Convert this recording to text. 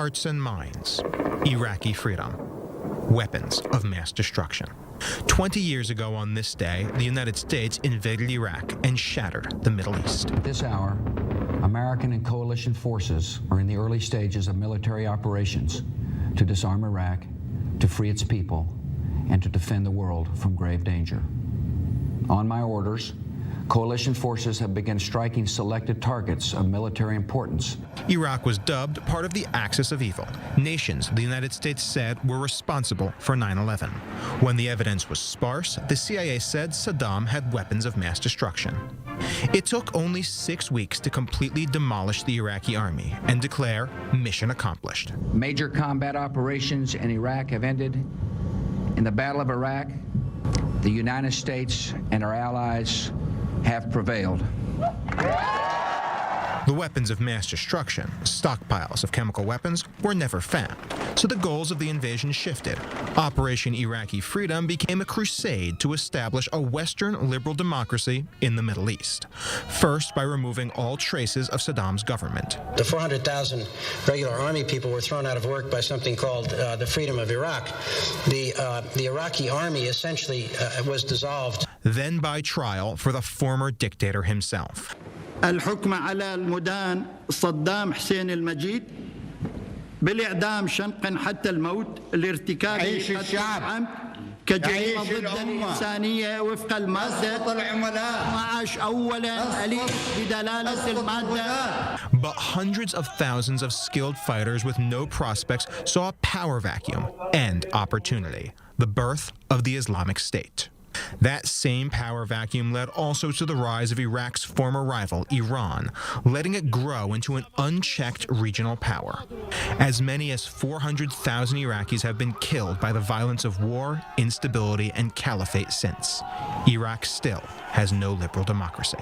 Hearts and minds, Iraqi freedom, weapons of mass destruction. 20 years ago on this day, the United States invaded Iraq and shattered the Middle East. At this hour, American and coalition forces are in the early stages of military operations to disarm Iraq, to free its people, and to defend the world from grave danger. On my orders, coalition forces have begun striking selected targets of military importance. Iraq was dubbed part of the axis of evil, nations the United States said were responsible for 9/11. When the evidence was sparse, the CIA said Saddam had weapons of mass destruction. It took only 6 weeks to completely demolish the Iraqi army and declare mission accomplished. Major combat operations in Iraq have ended. In the Battle of Iraq, the United States and our allies have prevailed. The weapons of mass destruction, stockpiles of chemical weapons, were never found, so the goals of the invasion shifted. Operation Iraqi Freedom became a crusade to establish a Western liberal democracy in the Middle East, first by removing all traces of Saddam's government. The 400,000 regular army people were thrown out of work by something called the Freedom of Iraq. The Iraqi army essentially was dissolved. Then by trial for the former dictator himself. الحكم على المدان صدام حسين المجيد بالإعدام شنقا حتى الموت لارتكاب الشعب كجريمة ضد الإنسانية وفق المادة 12 أولا أليف بدلالة المادة. But hundreds of thousands of skilled fighters with no prospects saw a power vacuum and opportunity, the birth of the Islamic State. That same power vacuum led also to the rise of Iraq's former rival, Iran, letting it grow into an unchecked regional power. As many as 400,000 Iraqis have been killed by the violence of war, instability, and caliphate since. Iraq still has no liberal democracy.